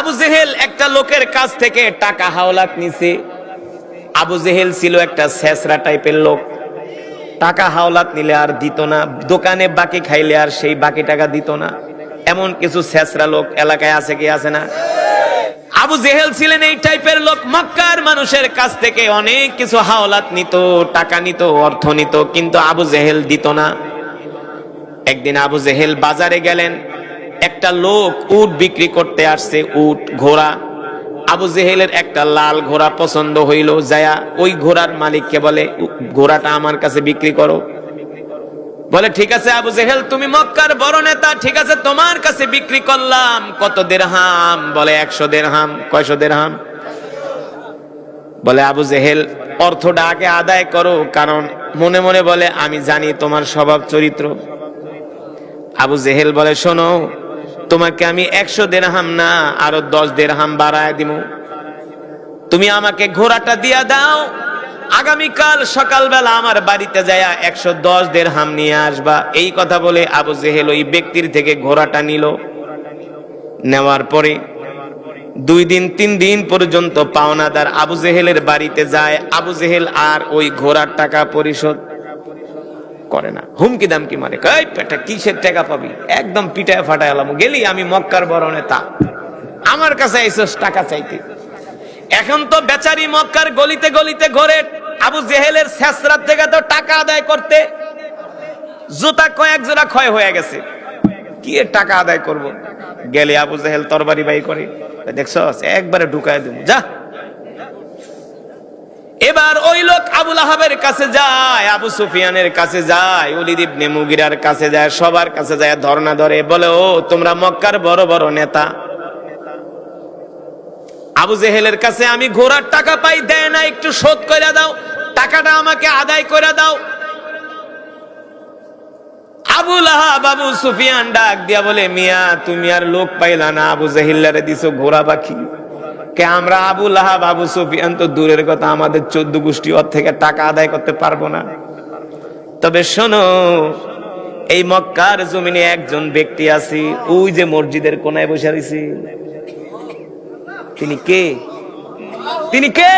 আবু জেহেল একটা লোকের কাছ থেকে টাকা হাওলাত নিছে। আবু জেহেল ছিল একটা ছেঁচড়া টাইপের লোক, টাকা হাওলাত নিলে আর দিত না, দোকানে বাকি খাইলে আর সেই বাকি টাকা দিত না। এমন কিছু ছেঁচড়া লোক এলাকায় আছে কি আছে না? আবু জেহেল ছিলেন এই টাইপের লোক। মক্কার মানুষের কাছ থেকে অনেক কিছু হাওলাত নিত, টাকা নিত, অর্থ নিত, কিন্তু আবু জেহেল দিত না। একদিন আবু জেহেল বাজারে গেলেন, একটা লোক উট বিক্রি করতে আসছে, উট ঘোড়া। আবু জেহেলের একটা লাল ঘোড়া পছন্দ হইল, যায়া ওই ঘোড়ার মালিককে বলে ঘোড়াটা আমার কাছে বিক্রি করো। বলে ঠিক আছে আবু জেহেল, তুমি মক্কার বড় নেতা, ঠিক আছে তোমার কাছে বিক্রি করলাম। কত দিরহাম? বলে 100 দিরহাম। কয়শো দিরহাম? বলে আবু জেহেল অর্থটা আগে আদায় করো, কারণ মনে মনে বলে আমি জানি তোমার স্বভাব চরিত্র। আবু জেহেল বলে শোনো, তোমাকে আমি 100 দিরহাম না আরো 10 দিরহাম বাড়ায় দিব, তুমি আমাকে ঘোড়াটা দিয়া দাও, আগামীকাল সকালবেলা আমার বাড়িতে যায়া 110 দিরহাম নিয়ে আসবা। এই কথা বলে আবু জেহেল ওই ব্যক্তির থেকে ঘোড়াটা নিল। নেওয়ার পরে 2 দিন 3 দিন পর্যন্ত পাওনাদার আবু জেহেলের বাড়িতে যায়। আবু জেহেল আর ওই ঘোড়ার টাকা পরিশোধ করে না, হুমকি দামকি মারে, কই পেটা কিসের টাকা পাবি, একদম পিটায় ফাটায় এলাম, গেলি আমি মক্কার বড় নেতা, আমার কাছে এসেছ টাকা চাইতে। এখন তো বেচারি মক্কার গলিতে গলিতে ঘোরে, আবু জেহেলের ছেঁচড়ার থেকে তো টাকা আদায় করতে জুতা কয়েক জোড়া ক্ষয় হয়ে গেছে, কি এর টাকা আদায় করব। গেলে আবু জেহেল তরবারি বাই করে, দেখছস একবারে ঢুকায় দেব, যা। এবার ওই লোক আবু লাহাবের কাছে যায়, আবু সুফিয়ানের কাছে যায়, ওলীদ ইবনে মুগিরার কাছে যায়, সবার কাছে যায়, ধর্ণা ধরে, বলে ও তোমরা মক্কার বড় বড় নেতা, আবু জেহেলের কাছে আমি ঘোড়ার টাকা পাই, দেয় না, একটু শোধ করে দাও, টাকাটা আমাকে আদায় করে দাও। আবু লাহাব আবু সুফিয়ান ডাক দিয়া বলে, মিয়া তুমি আর লোক পাইলা না, আবু জেহেলরে দিছো ঘোড়া বাকি, কে আমরা আবু লাহাব আবু সুফিয়ান তো দূরের কথা, আমাদের 14 গোষ্ঠী ওর থেকে টাকা আদায় করতে পারবো না। তবে শোনো, এই মক্কার জমিনে একজন ব্যক্তি আছে, ওই যে মসজিদের কোনায় বসে রয়েছে, তিনি কে? তিনি কে?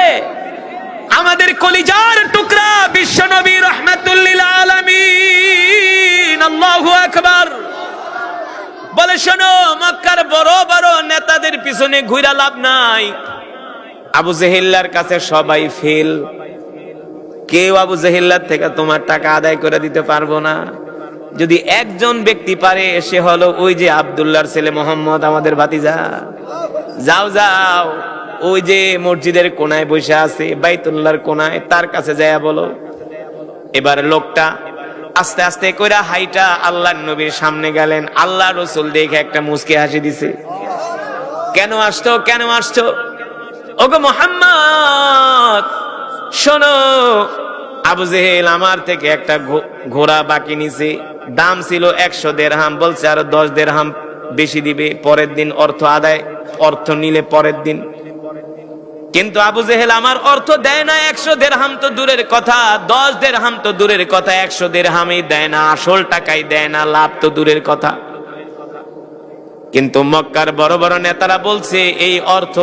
আমাদের কলিজার টুকরা বিশ্বনবী রাহমাতুল লিল আলামিন। আল্লাহু আকবার। বলে শোনো, মক্কার বড় বড় নেতাদের পিছনে ঘুরা লাভ নাই, আবু জেহেলের কাছে সবাই ফেল, কেউ আবু জেহেলের থেকে তোমার টাকা আদায় করে দিতে পারবো না। যদি একজন ব্যক্তি পারে, সে হলো ওই যে আব্দুল্লাহর ছেলে মোহাম্মদ, আমাদের ভাতিজা। যাও যাও, ওই যে মসজিদের কোনায় বসে আছে, বাইতুল্লাহর কোনায়, তার কাছে যায়া বলো। এবার লোকটা আস্তে আস্তে কইরা হাইটা আল্লাহর নবীর সামনে গেলেন। আল্লাহ রাসূল দেখে একটা মুস্কি হাসি দিছে। কেন আসছো, কেন আসছো? ওগো মুহাম্মদ শোনো, আবু জেহেল আমার থেকে একটা ঘোড়া বাকি নিছে, দাম ছিল 100 দিরহাম, বলছে আরো 10 দিরহাম বেশি দিবে, পরের দিন অর্থ আদায়, অর্থ নিলে পরের দিন। কিন্তু আবু জেহেল আমার অর্থ দেয় না, 100 দিরহাম তো দূরের কথা, 10 দিরহাম তো দূরের কথা, 100 দিরহামই দেয় না, আসল টাকাই দেয় না, লাভ তো দূরের কথা। কিন্তু মক্কার বড় বড় নেতারা বলছে এই অর্থ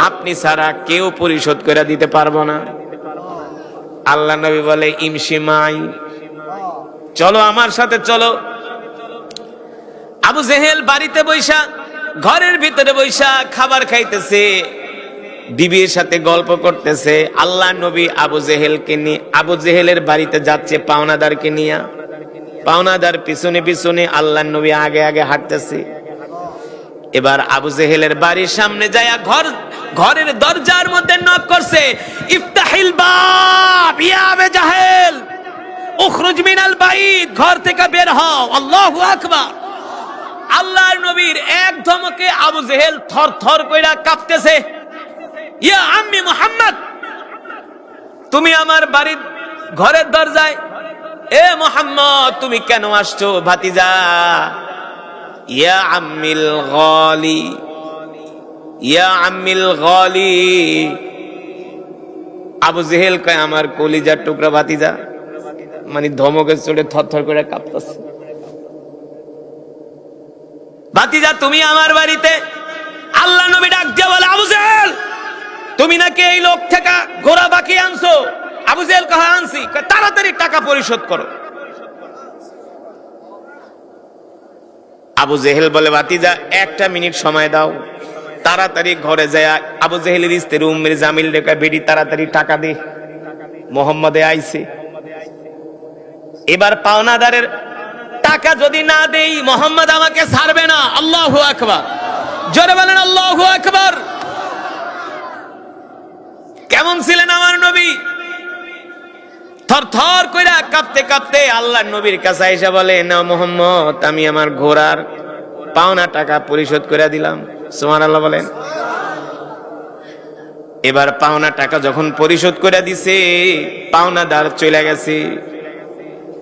আপনি ছাড়া কেউ পরিশোধ করে দিতে পারবো না। আল্লাহ নবী বলে ইমশি মাই, চলো আমার সাথে চলো। আবু জেহেল বাড়িতে বৈশা, ঘরের ভিতরে বৈশা খাবার খাইতেছে, বিবির সাথে গল্প করতেছে। আল্লাহ নবী আবু জেহেলকে নিয়ে, আবু জেহেলের বাড়িতে যাচ্ছে পাওনাদারকে নিয়ে, পাওনাদার পিছনে পিছনে, আল্লাহ নবী আগে আগে হাঁটতেছে। এবার আবু জেহেলের বাড়ির সামনে যায়, ঘরের দরজার মধ্যে নক করছে, ইফতাহিল বাব ইয়া আবু জাহেল উখরুজ মিনাল বাইত, ঘর থেকে বের হও। আল্লাহু আকবার। আল্লাহর নবীর এক ধমকে আবু জেহেল থর থর কইরা কাঁপতেছে। ইয়া আম্মি মুহাম্মদ, তুমি আমার বাড়ির ঘরের দরজায়, এ মুহাম্মদ তুমি কেন আসছো ভাতিজা? ইয়া আম্মিল গালি, ইয়া আম্মিল গালি। আবু জেহেল কয় আমার কলিজার টুকরা ভাতিজা, মানে ধমকের চড়ে থর থর করে কাঁপতেছে। ভাতিজা তুমি আমার বাড়িতে। আল্লাহ নবী ডাক দিয়ে বলে, আবু জেহেল তুমি নাকি এই লোক থেকে ঘোড়া বাকি আনছো? আবু জেহেল কহে আনছি। তাড়াতাড়ি টাকা পরিশোধ করো। আবু জেহেল বলে, ভাতিজা 1 মিনিট সময় দাও, তাড়াতাড়ি ঘরে যায় আবু জেহেলের স্ত্রী উম্মে জামিল রেখা বেডি তাড়াতাড়ি টাকা দে, মোহাম্মদে আইছে। এবার পাওনাদারের টাকা যদি না দেই মোহাম্মদ আমাকে ছাড়বে না। আল্লাহু আকবার, জোরে বলেন আল্লাহু আকবার। কেমন ছিলেন আমার নবী? থরথর কইরা কাঁপতে কাঁপতে আল্লাহর নবীর কাছে এসে বলে, না মোহাম্মদ, আমি আমার ঘোড়ার পাওনা টাকা পরিশোধ করে দিলাম। সুবহানাল্লাহ বলেন। এবার পাওনা টাকা যখন পরিশোধ করে দিছে, পাওনাদার চলে গেছে।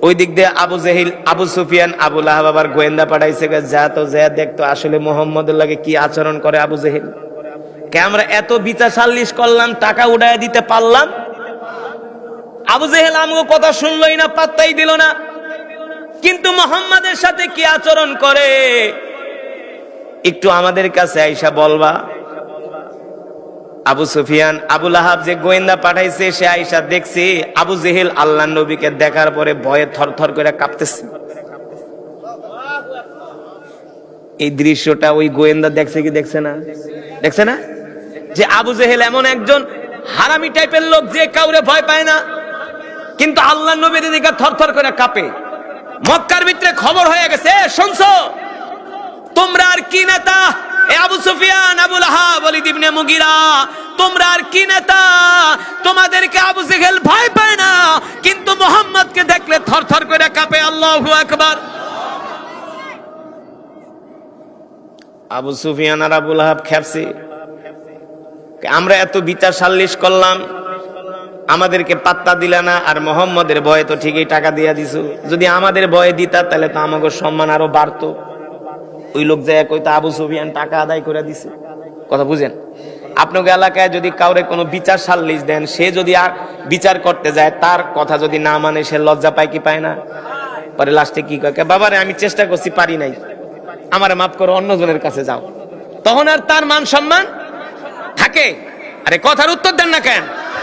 ওই দিক দিয়ে আবু জেহেল, আবু সুফিয়ান, আবু লাহাব আবার গোয়েন্দা পাঠাইছে, যা তো যা দেখতো আসলে মোহাম্মদের লাগে কি আচরণ করে আবু জেহেল। কে আমরা এত বিচার সাল্লিশ করলাম, টাকা উড়ায় দিতে পারলাম, আবু জেহেল আমগো কথা শুনলই না, পাত্তাই দিল না। কিন্তু মোহাম্মদের সাথে কি আচরণ করে একটু আমাদের কাছে আইসা বলবা। আবু সুফিয়ান, আবু লাহাব যে গোয়েন্দা পাঠাইছে, সে আইসা দেখছে আবু জেহেল আল্লাহর নবীকে দেখার পরে ভয়ে থরথর করে কাঁপতেছে। এই দৃশ্যটা ওই গোয়েন্দা দেখছে কি দেখছে না? দেখছে না যে আবু জেহেল এমন একজন হারামি টাইপের লোক যে কাউরে ভয় পায় না, কিন্তু আল্লাহর নবীর দিকে থরথর করে কাঁপে। মক্কার ভিতরে খবর হয়ে গেছে, শুনছো তোমরা আর কি নেতা, এ আবু সুফিয়ান, আবু লাহাব, ওয়ালিদ ইবনে মুগিরা, তোমরা আর কি নেতা, তোমাদেরকে আবু জেহেল ভয় পায় না, কিন্তু মুহাম্মদকে দেখলে থরথর করে কাঁপে। আল্লাহু আকবার। আবু সুফিয়ান আর আবু লাহাব খেপছে, আমরা এত বিচার সাল্লিশ করলাম, আমাদেরকে পাত্তা দিলা না, আর মোহাম্মদের ভয়ে তো ঠিকই টাকা দিয়া দিছো। যদি আমাদের ভয়ে দিতা তাহলে তো আমাকে সম্মান আরো বাড়তো। ওই লোক যায় কইতো আবু সুফিয়ান টাকা আদায় করে দিছে। কথা বুঝেন? আপনাকে এলাকায় যদি কাউরে কোনো বিচার সাল্লিশ দেন, সে যদি আর বিচার করতে যায়, তার কথা যদি না মানে, সে লজ্জা পায় কি পায় না? পরে লাস্টে কি কয়, বাবারে আমি চেষ্টা করছি, পারি নাই, আমারে মাফ করো, অন্যজনের কাছে যাও। তখন আর তার মান সম্মান থাকে? আরে কথার উত্তর দেন না কেন?